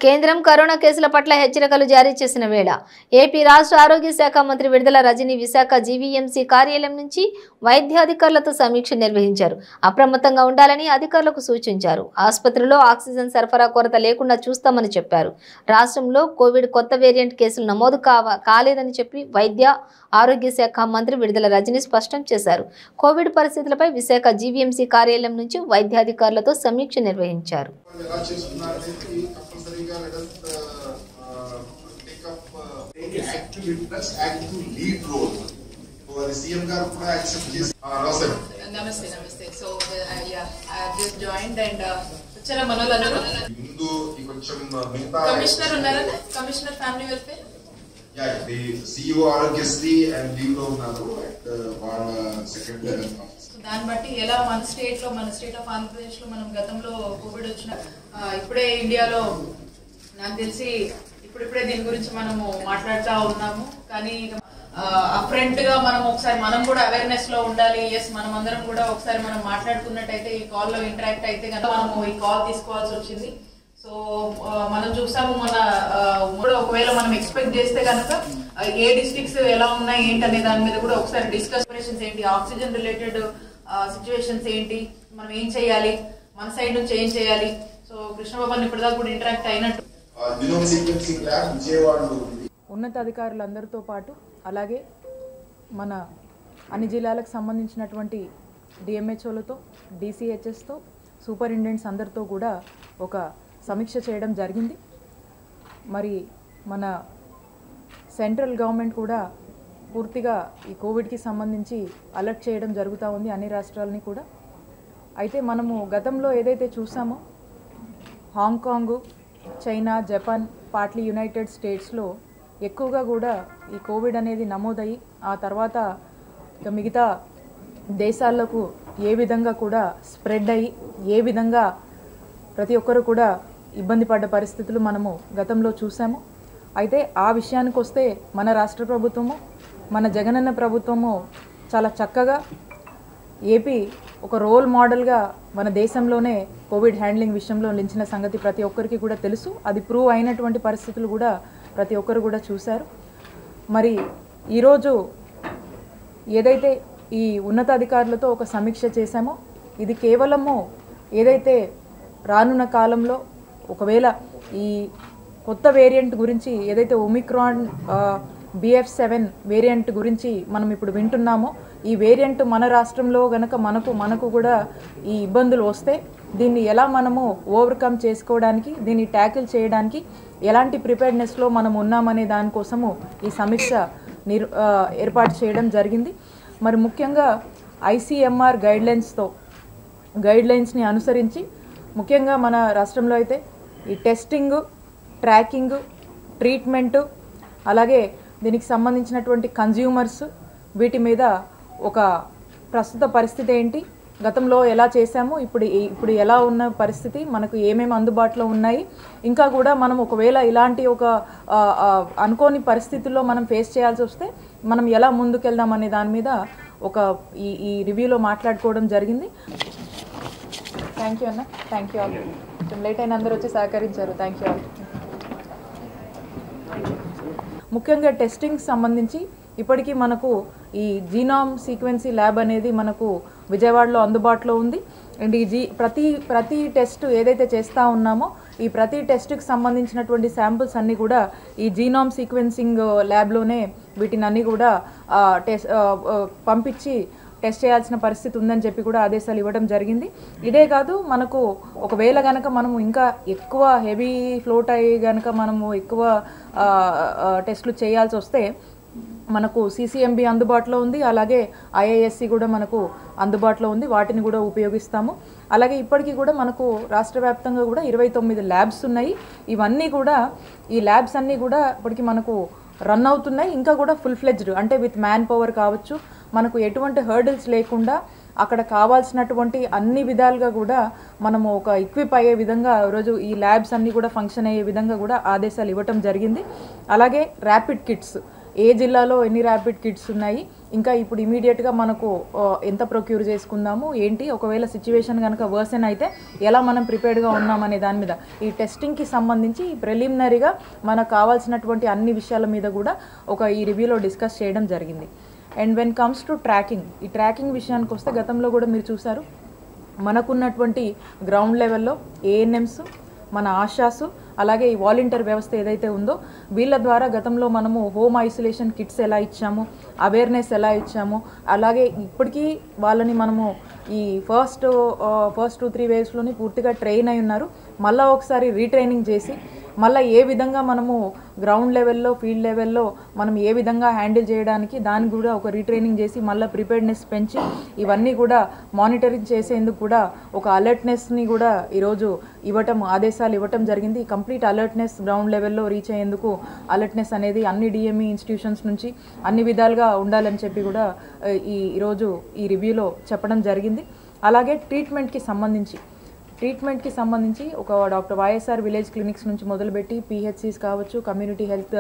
కేంద్రం కరోనా కేసుల పట్ల హెచ్చరికలు జారీ చేసిన వేళ ఏపీ రాష్ట్ర ఆరోగ్య శాఖ మంత్రి విడుదల రజని విశాఖ జీవీఎంసీ కార్యాలయం నుంచి వైద్యాధికారులతో సమీక్ష నిర్వహించారు. అప్రమత్తంగా ఉండాలని అధికారులకు సూచించారు. ఆసుపత్రిలో ఆక్సిజన్ సరఫరా కొరత లేకుండా చూస్తామని చెప్పారు. రాష్ట్రంలో కోవిడ్ కొత్త వేరియంట్ కేసులు నమోదు కాలేదని చెప్పి వైద్య ఆరోగ్య శాఖ మంత్రి విడుదల రజని స్పష్టం చేశారు. కోవిడ్ పరిస్థితులపై విశాఖ జీవీఎంసీ కార్యాలయం నుంచి వైద్యాధికారులతో సమీక్ష నిర్వహించారు. Namaste. So yeah, I have just joined and Chara Manola Commissioner unnara Commissioner Family Welfare. Yeah, the CEO Aragyasri and leave lo unnaru at our second office. So దాన్ని బట్టి ఎలా మన స్టేట్ ఆఫ్ ఆంధ్రప్రదేశ్ లో మనం గతంలో కోవిడ్ వచ్చిన ఇప్పుడే ఇండియాలో నాకు తెలిసి ఇప్పుడిప్పుడే దీని గురించి మనము మాట్లాడుతూ ఉన్నాము. కానీ అప్రెంట్ గా మనం కూడా అవేర్నెస్ లో ఉండాలి. ఎస్, మనం అందరం కూడా ఒకసారి మనం మాట్లాడుకున్నట్టయితే ఈ కాల్ లో ఇంటరాక్ట్ అయితే కనుక మనము ఈ కాల్ తీసుకోవాల్సి వచ్చింది. సో మనం చూసాము మన ఒకవేళ మనం ఎక్స్పెక్ట్ చేస్తే కనుక ఏ డిస్ట్రిక్ట్స్ ఎలా ఉన్నాయి ఏంటి అనే దాని మీద కూడా ఒకసారి డిస్కషన్స్ ఏంటి, ఆక్సిజన్ రిలేటెడ్ సిచ్యువేషన్స్ ఏంటి, మనం ఏం చేయాలి, మన సైడ్ నుంచి ఏం చేయాలి. సో కృష్ణబాబు ఇప్పటిదాకా కూడా ఇంటరాక్ట్ అయినట్టు ఉన్నతాధికారులందరితో పాటు అలాగే మన అన్ని జిల్లాలకు సంబంధించినటువంటి డిఎంహెచ్ఓలతో, డిసిహెచ్ఎస్తో, సూపరింటెండెంట్స్ అందరితో కూడా ఒక సమీక్ష చేయడం జరిగింది. మరి మన సెంట్రల్ గవర్నమెంట్ కూడా పూర్తిగా ఈ కోవిడ్కి సంబంధించి అలర్ట్ చేయడం జరుగుతూ ఉంది అన్ని రాష్ట్రాలని కూడా. అయితే మనము గతంలో ఏదైతే చూసామో Hong Kong, China, Japan, partly United స్టేట్స్లో ఎక్కువగా కూడా ఈ కోవిడ్ అనేది నమోదయ్యి ఆ తర్వాత మిగతా దేశాలకు ఏ విధంగా కూడా స్ప్రెడ్ అయ్యి ఏ విధంగా ప్రతి ఒక్కరు కూడా ఇబ్బంది పడ్డ పరిస్థితులు మనము గతంలో చూసాము. అయితే ఆ విషయానికి వస్తే మన రాష్ట్ర ప్రభుత్వము, మన జగనన్న ప్రభుత్వము చాలా చక్కగా ఏపీ ఒక రోల్ మోడల్గా మన దేశంలోనే కోవిడ్ హ్యాండ్లింగ్ విషయంలో నిలిచిన సంగతి ప్రతి ఒక్కరికి కూడా తెలుసు. అది ప్రూవ్ అయినటువంటి పరిస్థితులు కూడా ప్రతి ఒక్కరు కూడా చూశారు. మరి ఈరోజు ఏదైతే ఈ ఉన్నతాధికారులతో ఒక సమీక్ష చేశామో ఇది కేవలము ఏదైతే రానున్న కాలంలో ఒకవేళ ఈ కొత్త వేరియంట్ గురించి ఏదైతే ఒమిక్రాన్ BF.7 వేరియంట్ గురించి మనం ఇప్పుడు వింటున్నామో ఈ వేరియంట్ మన రాష్ట్రంలో గనక మనకు కూడా ఈ ఇబ్బందులు వస్తే దీన్ని ఎలా మనము ఓవర్కమ్ చేసుకోవడానికి, దీన్ని ట్యాకిల్ చేయడానికి ఎలాంటి ప్రిపేర్నెస్లో మనం ఉన్నామనే దానికోసము ఈ సమీక్ష ఏర్పాటు చేయడం జరిగింది. మరి ముఖ్యంగా ICMR గైడ్లైన్స్ని అనుసరించి ముఖ్యంగా మన రాష్ట్రంలో అయితే ఈ టెస్టింగ్, ట్రాకింగ్, ట్రీట్మెంటు అలాగే దీనికి సంబంధించినటువంటి కన్జ్యూమర్స్ వీటి మీద ఒక ప్రస్తుత పరిస్థితి ఏంటి, గతంలో ఎలా చేశాము, ఇప్పుడు ఎలా ఉన్న పరిస్థితి, మనకు ఏమేమి అందుబాటులో ఉన్నాయి, ఇంకా కూడా మనం ఒకవేళ ఇలాంటి ఒక అనుకోని పరిస్థితుల్లో మనం ఫేస్ చేయాల్సి వస్తే మనం ఎలా ముందుకెళ్దాం అనే దాని మీద ఒక ఈ రివ్యూలో మాట్లాడుకోవడం జరిగింది. థ్యాంక్ యూ అన్న, థ్యాంక్ యూ ఆల్. కొంచెం లేట్ అయిన అందరూ వచ్చి సహకరించారు. Thank you all. ముఖ్యంగా టెస్టింగ్ సంబంధించి ఇప్పటికీ మనకు ఈ జీనోమ్ సీక్వెన్సీ ల్యాబ్ అనేది మనకు విజయవాడలో అందుబాటులో ఉంది. అండ్ ఈ ప్రతి టెస్ట్ ఏదైతే చేస్తూ ఉన్నామో ఈ ప్రతి టెస్ట్కి సంబంధించినటువంటి శాంపుల్స్ అన్నీ కూడా ఈ జీనోమ్ సీక్వెన్సింగ్ ల్యాబ్లోనే వీటిని అన్నీ కూడా పంపించి టెస్ట్ చేయాల్సిన పరిస్థితి ఉందని చెప్పి కూడా ఆదేశాలు ఇవ్వడం జరిగింది. ఇదే కాదు, మనకు ఒకవేళ కనుక మనము ఇంకా ఎక్కువ హెవీ ఫ్లోట్ అయ్యి కనుక మనము ఎక్కువ టెస్టులు చేయాల్సి వస్తే మనకు CCMB అందుబాటులో ఉంది, అలాగే IISc కూడా మనకు అందుబాటులో ఉంది. వాటిని కూడా ఉపయోగిస్తాము. అలాగే ఇప్పటికీ కూడా మనకు రాష్ట్ర వ్యాప్తంగా కూడా 29 ల్యాబ్స్ ఉన్నాయి. ఇవన్నీ కూడా ఈ ల్యాబ్స్ అన్నీ కూడా ఇప్పటికీ మనకు రన్ అవుతున్నాయి. ఇంకా కూడా ఫుల్ ఫ్లెడ్జ్డ్ అంటే విత్ మ్యాన్ పవర్ కావచ్చు, మనకు ఎటువంటి హర్డిల్స్ లేకుండా అక్కడ కావాల్సినటువంటి అన్ని విధాలుగా కూడా మనము ఒక ఎక్విప్ అయ్యే విధంగా ఈరోజు ఈ ల్యాబ్స్ అన్నీ కూడా ఫంక్షన్ అయ్యే విధంగా కూడా ఆదేశాలు ఇవ్వటం జరిగింది. అలాగే ర్యాపిడ్ కిట్స్ ఏ జిల్లాలో ఎన్ని ర్యాపిడ్ కిట్స్ ఉన్నాయి, ఇంకా ఇప్పుడు ఇమీడియట్గా మనకు ఎంత ప్రొక్యూర్ చేసుకుందాము ఏంటి, ఒకవేళ సిచ్యువేషన్ కనుక వర్సెన్ అయితే ఎలా మనం ప్రిపేర్డ్గా ఉన్నామనే దాని మీద ఈ టెస్టింగ్కి సంబంధించి ప్రిలిమినరీగా మనకు కావాల్సినటువంటి అన్ని విషయాల మీద కూడా ఈ రివ్యూలో డిస్కస్ చేయడం జరిగింది. And when comes to tracking, ఈ ట్రాకింగ్ విషయానికి వస్తే గతంలో కూడా మీరు చూసారు మనకున్నటువంటి గ్రౌండ్ లెవెల్లో ఏఎన్ఎంస్, మన ఆశాసు, అలాగే ఈ వాలంటీర్ వ్యవస్థ ఏదైతే ఉందో వీళ్ళ ద్వారా గతంలో మనము హోమ్ ఐసోలేషన్ కిట్స్ ఎలా ఇచ్చాము, అవేర్నెస్ ఎలా ఇచ్చాము, అలాగే ఇప్పటికీ వాళ్ళని మనము ఈ ఫస్ట్ 2-3 వేవ్స్లోని పూర్తిగా ట్రైన్ అయి ఉన్నారు. మళ్ళీ ఒకసారి రీట్రైనింగ్ చేసి మళ్ళీ ఏ విధంగా మనము గ్రౌండ్ లెవెల్లో ఫీల్డ్ లెవెల్లో మనం ఏ విధంగా హ్యాండిల్ చేయడానికి దానికి కూడా ఒక రీట్రైనింగ్ చేసి మళ్ళీ ప్రిపేర్డ్నెస్ పెంచి ఇవన్నీ కూడా మానిటరింగ్ చేసేందుకు కూడా ఒక అలర్ట్నెస్ని కూడా ఈరోజు ఆదేశాలు ఇవ్వటం జరిగింది. ఈ కంప్లీట్ అలర్ట్నెస్ గ్రౌండ్ లెవెల్లో రీచ్ అయ్యేందుకు అలర్ట్నెస్ అనేది అన్ని డిఎంఈ ఇన్స్టిట్యూషన్స్ నుంచి అన్ని విధాలుగా ఉండాలని చెప్పి కూడా ఈరోజు ఈ రివ్యూలో చెప్పడం జరిగింది. అలాగే ట్రీట్మెంట్కి సంబంధించి ఒక డాక్టర్ వైఎస్ఆర్ విలేజ్ క్లినిక్స్ నుంచి మొదలుపెట్టి పిహెచ్సిస్ కావచ్చు, కమ్యూనిటీ హెల్త్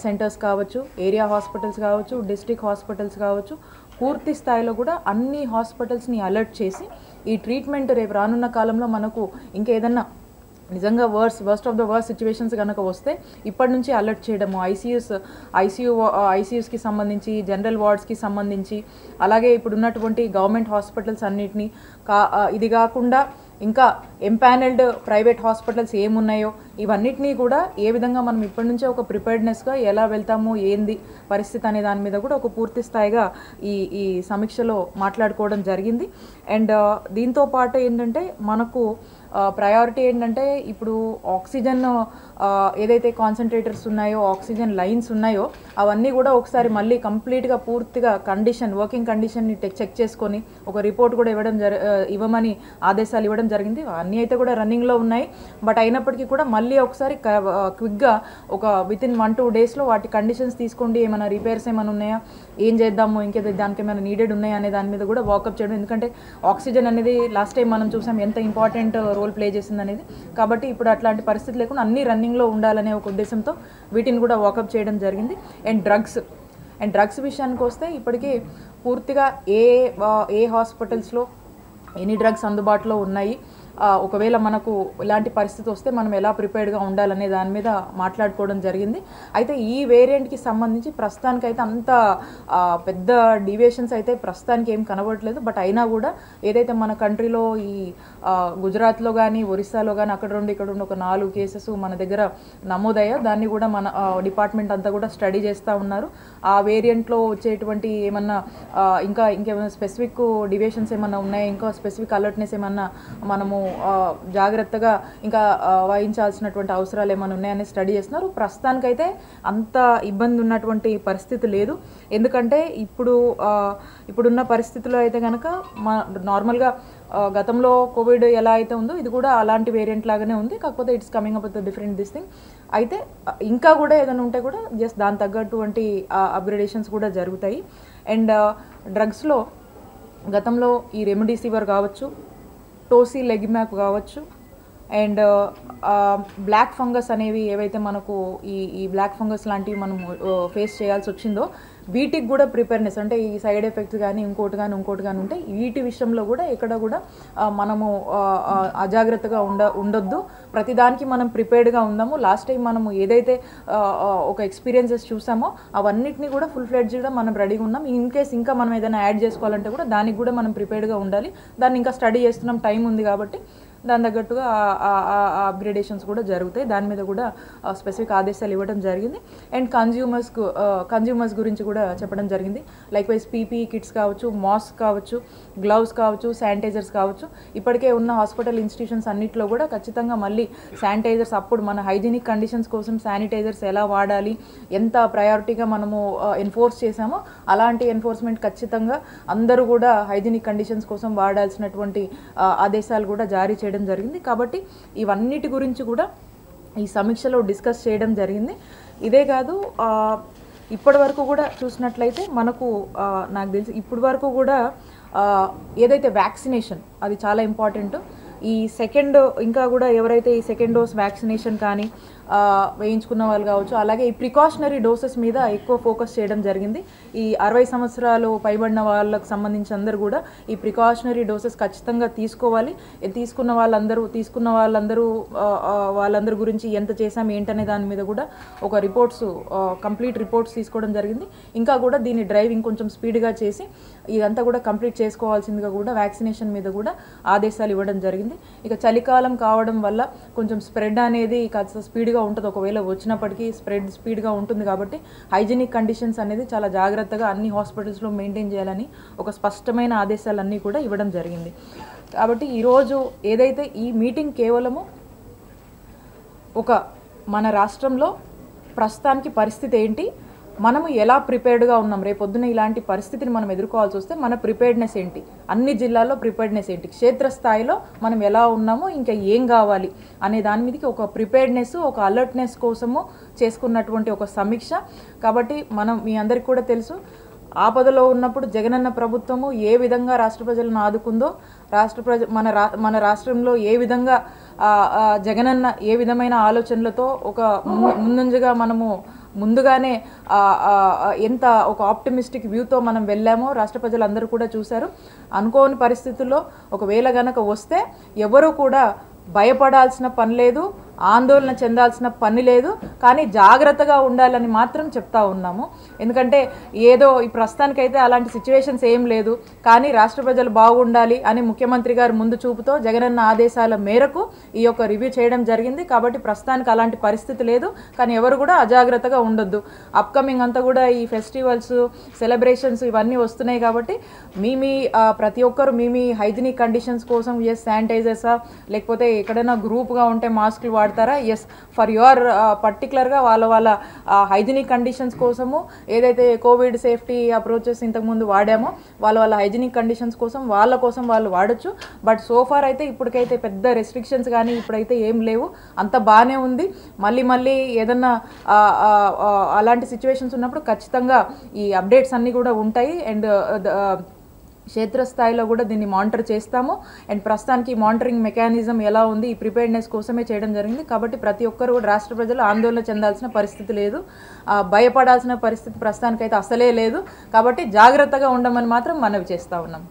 సెంటర్స్ కావచ్చు, ఏరియా హాస్పిటల్స్ కావచ్చు, డిస్ట్రిక్ట్ హాస్పిటల్స్ కావచ్చు, పూర్తి స్థాయిలో కూడా అన్ని హాస్పిటల్స్ని అలర్ట్ చేసి ఈ ట్రీట్మెంట్ రేపు రానున్న కాలంలో మనకు ఇంకేదన్నా నిజంగా worst of the worst situations కనుక వస్తే ఇప్పటి నుంచి అలర్ట్ చేయడము, ఐసీయూస్కి సంబంధించి, జనరల్ వార్డ్స్కి సంబంధించి, అలాగే ఇప్పుడు ఉన్నటువంటి గవర్నమెంట్ హాస్పిటల్స్ అన్నిటినీ ఇది కాకుండా ఇంకా ఎంపానల్డ్ ప్రైవేట్ హాస్పిటల్స్ ఏమున్నాయో ఇవన్నిటినీ కూడా ఏ విధంగా మనం ఇప్పటి నుంచే ఒక ప్రిపేర్డ్నెస్గా ఎలా వెళ్తాము, ఏంది పరిస్థితి అనే దాని మీద కూడా ఒక పూర్తి స్థాయిగా ఈ సమీక్షలో మాట్లాడుకోవడం జరిగింది. అండ్ దీంతో పాటు ఏంటంటే మనకు ప్రయారిటీ ఏంటంటే ఇప్పుడు ఆక్సిజన్ ఏదైతే కాన్సన్ట్రేటర్స్ ఉన్నాయో, ఆక్సిజన్ లైన్స్ ఉన్నాయో అవన్నీ కూడా ఒకసారి మళ్ళీ కంప్లీట్గా పూర్తిగా వర్కింగ్ కండిషన్ని చెక్ చేసుకొని ఒక రిపోర్ట్ కూడా ఇవ్వమని ఆదేశాలు ఇవ్వడం జరిగింది. అన్నీ అయితే కూడా రన్నింగ్లో ఉన్నాయి. బట్ అయినప్పటికీ కూడా మళ్ళీ ఒకసారి క్విక్గా ఒక వితిన్ 1-2 డేస్లో వాటి కండిషన్స్ తీసుకోండి, ఏమైనా రిపేర్స్ ఏమైనా ఉన్నాయా, ఏం చేద్దాము, ఇంకేదో దానికి ఏమైనా నీడెడ్ ఉన్నాయా అనే దాని మీద కూడా వాకప్ చేయడం. ఎందుకంటే ఆక్సిజన్ అనేది లాస్ట్ టైం మనం చూసాం ఎంత ఇంపార్టెంట్ రోల్ ప్లే చేసింది అనేది. కాబట్టి ఇప్పుడు అట్లాంటి పరిస్థితి లేకుండా అన్ని రన్నింగ్లో ఉండాలనే ఒక ఉద్దేశంతో వీటిని కూడా వాకప్ చేయడం జరిగింది. అండ్ డ్రగ్స్ విషయానికి వస్తే ఇప్పటికీ పూర్తిగా ఏ హాస్పిటల్స్లో ఎన్ని డ్రగ్స్ అందుబాటులో ఉన్నాయి, ఒకవేళ మనకు ఇలాంటి పరిస్థితి వస్తే మనం ఎలా ప్రిపేర్డ్గా ఉండాలనే దాని మీద మాట్లాడుకోవడం జరిగింది. అయితే ఈ వేరియంట్కి సంబంధించి ప్రస్తుతానికైతే అంత పెద్ద డీవియేషన్స్ అయితే ప్రస్తుతానికి ఏం కనబడట్లేదు. బట్ అయినా కూడా ఏదైతే మన కంట్రీలో ఈ గుజరాత్లో కానీ, ఒరిస్సాలో కానీ అక్కడ ఇక్కడ ఒక 4 కేసెస్ మన దగ్గర నమోదయ్యా, దాన్ని కూడా మన డిపార్ట్మెంట్ అంతా కూడా స్టడీ చేస్తూ ఉన్నారు. ఆ వేరియంట్లో వచ్చేటువంటి ఏమన్నా ఇంకేమైనా స్పెసిఫిక్ డీవియేషన్స్ ఏమన్నా ఉన్నాయా, ఇంకా స్పెసిఫిక్ అలర్ట్నెస్ ఏమన్నా మనము జాగ్రత్తగా ఇంకా వహించాల్సినటువంటి అవసరాలు ఏమైనా ఉన్నాయని స్టడీ చేస్తున్నారు. ప్రస్తుతానికైతే అంత ఇబ్బంది ఉన్నటువంటి పరిస్థితి లేదు. ఎందుకంటే ఇప్పుడున్న పరిస్థితుల్లో అయితే కనుక నార్మల్గా గతంలో కోవిడ్ ఎలా అయితే ఉందో ఇది కూడా అలాంటి వేరియంట్ లాగానే ఉంది. కాకపోతే it's coming up with different this thing. అయితే ఇంకా కూడా ఏదైనా ఉంటే కూడా జస్ట్ దాని తగ్గటువంటి అప్గ్రేడేషన్స్ కూడా జరుగుతాయి. అండ్ డ్రగ్స్లో గతంలో ఈ రెమిడిసివిర్ కావచ్చు, టోసిలిజుమాబ్ కావచ్చు, అండ్ బ్లాక్ ఫంగస్ అనేవి ఏవైతే మనకు ఈ బ్లాక్ ఫంగస్ లాంటివి మనం ఫేస్ చేయాల్సి వచ్చిందో వీటికి కూడా ప్రిపేర్నెస్ అంటే ఈ సైడ్ ఎఫెక్ట్స్ కానీ ఇంకోటి కానీ ఉంటే వీటి విషయంలో కూడా ఎక్కడ కూడా మనము అజాగ్రత్తగా ఉండొద్దు. ప్రతిదానికి మనం ప్రిపేర్డ్గా ఉందాము. లాస్ట్ టైం మనము ఏదైతే ఒక ఎక్స్పీరియన్సెస్ చూసామో అవన్నిటిని కూడా ఫుల్ ఫ్లెడ్జ్గా మనం రెడీగా ఉన్నాం. ఇన్ కేస్ ఇంకా మనం ఏదైనా యాడ్ చేసుకోవాలంటే కూడా దానికి కూడా మనం ప్రిపేర్డ్గా ఉండాలి. దాన్ని ఇంకా స్టడీ చేస్తున్నాం, టైం ఉంది కాబట్టి దాని తగ్గట్టుగా అప్గ్రేడేషన్స్ కూడా జరుగుతాయి. దాని మీద కూడా స్పెసిఫిక్ ఆదేశాలు ఇవ్వడం జరిగింది. అండ్ కన్జ్యూమర్స్ గురించి కూడా చెప్పడం జరిగింది. లైక్వైజ్ పీపీఈ కిట్స్ కావచ్చు, మాస్క్ కావచ్చు, గ్లౌస్ కావచ్చు, శానిటైజర్స్ కావచ్చు. ఇప్పటికే ఉన్న హాస్పిటల్ ఇన్స్టిట్యూషన్స్ అన్నింటిలో కూడా ఖచ్చితంగా మళ్ళీ శానిటైజర్స్ అప్పుడు మన హైజీనిక్ కండిషన్స్ కోసం శానిటైజర్స్ ఎలా వాడాలి, ఎంత ప్రయారిటీగా మనము ఎన్ఫోర్స్ చేసామో అలాంటి ఎన్ఫోర్స్మెంట్ ఖచ్చితంగా అందరూ కూడా హైజీనిక్ కండిషన్స్ కోసం వాడాల్సినటువంటి ఆదేశాలు కూడా జారీ చేయడం జరిగింది. కాబట్టి ఇవన్నిటి గురించి కూడా ఈ సమీక్షలో డిస్కస్ చేయడం జరిగింది. ఇదే కాదు, ఇప్పటి వరకు కూడా చూసినట్లయితే మనకు నాకు తెలిసి ఇప్పటి వరకు కూడా ఏదైతే వ్యాక్సినేషన్ అది చాలా ఇంపార్టెంట్. ఈ సెకండ్ ఇంకా కూడా ఎవరైతే ఈ సెకండ్ డోస్ వ్యాక్సినేషన్ కానీ వేయించుకున్న వాళ్ళు కావచ్చు, అలాగే ఈ ప్రికాషనరీ డోసెస్ మీద ఎక్కువ ఫోకస్ చేయడం జరిగింది. ఈ 60 సంవత్సరాలు పైబడిన వాళ్ళకు సంబంధించి అందరూ కూడా ఈ ప్రికాషనరీ డోసెస్ ఖచ్చితంగా తీసుకోవాలి. తీసుకున్న వాళ్ళందరూ గురించి ఎంత చేసాం ఏంటనే దాని మీద కూడా ఒక కంప్లీట్ రిపోర్ట్స్ తీసుకోవడం జరిగింది. ఇంకా కూడా దీని డ్రైవింగ్ కొంచెం స్పీడ్గా చేసి ఇదంతా కూడా కంప్లీట్ చేసుకోవాల్సిందిగా కూడా వ్యాక్సినేషన్ మీద కూడా ఆదేశాలు ఇవ్వడం జరిగింది. ఇక చలికాలం కావడం వల్ల కొంచెం స్ప్రెడ్ అనేది కాస్త స్పీడ్గా ఉంటుంది. ఒకవేళ వచ్చినప్పటికీ స్పీడ్గా ఉంటుంది కాబట్టి హైజీనిక్ కండిషన్స్ అనేది చాలా జాగ్రత్తగా అన్ని హాస్పిటల్స్లో మెయింటైన్ చేయాలని ఒక స్పష్టమైన ఆదేశాలన్నీ కూడా ఇవ్వడం జరిగింది. కాబట్టి ఈరోజు ఏదైతే ఈ మీటింగ్ కేవలము మన రాష్ట్రంలో ప్రస్తుతానికి పరిస్థితి ఏంటి, మనము ఎలా ప్రిపేర్డ్గా ఉన్నాం, రేపొద్దున ఇలాంటి పరిస్థితిని మనం ఎదుర్కోవాల్సి వస్తే మన ప్రిపేర్డ్నెస్ ఏంటి, అన్ని జిల్లాల్లో ప్రిపేర్డ్నెస్ ఏంటి, క్షేత్రస్థాయిలో మనం ఎలా ఉన్నామో ఇంకా ఏం కావాలి అనే దాని మీదకి ఒక ప్రిపేర్డ్నెస్, ఒక అలర్ట్నెస్ కోసము చేసుకున్నటువంటి ఒక సమీక్ష. కాబట్టి మీ అందరికీ కూడా తెలుసు, ఆపదలో ఉన్నప్పుడు జగనన్న ప్రభుత్వము ఏ విధంగా రాష్ట్ర ప్రజలను ఆదుకుందో, మన రాష్ట్రంలో ఏ విధంగా జగనన్న ఏ విధమైన ఆలోచనలతో ఒక ముందంజగా మనము ముందుగానే ఎంత ఒక ఆప్టిమిస్టిక్ వ్యూతో మనం వెళ్ళామో రాష్ట్ర ప్రజలందరూ కూడా చూశారు. అనుకోని పరిస్థితుల్లో ఒకవేళ గనక వస్తే ఎవరు కూడా భయపడాల్సిన పని లేదు, ఆందోళన చెందాల్సిన పని లేదు. కానీ జాగ్రత్తగా ఉండాలని మాత్రం చెప్తా ఉన్నాము. ఎందుకంటే ఏదో ఈ ప్రస్తుతానికైతే అలాంటి సిచ్యువేషన్స్ ఏం లేదు, కానీ రాష్ట్ర ప్రజలు బాగుండాలి అని ముఖ్యమంత్రి గారు ముందు చూపుతో జగనన్న ఆదేశాల మేరకు ఈ యొక్క రివ్యూ చేయడం జరిగింది. కాబట్టి ప్రస్తుతానికి అలాంటి పరిస్థితి లేదు. కానీ ఎవరు కూడా అజాగ్రత్తగా ఉండొద్దు. అప్కమింగ్ అంతా కూడా ఈ ఫెస్టివల్స్, సెలబ్రేషన్స్ ఇవన్నీ వస్తున్నాయి కాబట్టి ప్రతి ఒక్కరు మీ హైజీనిక్ కండిషన్స్ కోసం శానిటైజర్సా లేకపోతే ఎక్కడైనా గ్రూప్గా ఉంటే మాస్కులు వాడతారా, ఫర్ యువర్ పర్టికులర్గా వాళ్ళ హైజీనిక్ కండిషన్స్ కోసము ఏదైతే కోవిడ్ సేఫ్టీ అప్రోచెస్ ఇంతకుముందు వాడామో వాళ్ళ హైజీనిక్ కండిషన్స్ కోసం వాళ్ళు వాడచ్చు. బట్ సోఫార్ అయితే ఇప్పటికైతే పెద్ద రెస్ట్రిక్షన్స్ కానీ ఇప్పుడైతే ఏం లేవు, అంత బాగానే ఉంది. మళ్ళీ ఏదన్నా అలాంటి సిచ్యువేషన్స్ ఉన్నప్పుడు ఖచ్చితంగా ఈ అప్డేట్స్ అన్నీ కూడా ఉంటాయి. అండ్ క్షేత్రస్థాయిలో కూడా దీన్ని మానిటర్ చేస్తాము. అండ్ ప్రస్తుతానికి మానిటరింగ్ మెకానిజం ఎలా ఉంది, ఈ ప్రిపేర్డ్నెస్ కోసమే చేయడం జరిగింది. కాబట్టి ప్రతి ఒక్కరు కూడా రాష్ట్ర ప్రజలు ఆందోళన చెందాల్సిన పరిస్థితి లేదు, భయపడాల్సిన పరిస్థితి ప్రస్తుతానికైతే అసలే లేదు. కాబట్టి జాగ్రత్తగా ఉండమని మాత్రం మనవి చేస్తూ ఉన్నాం.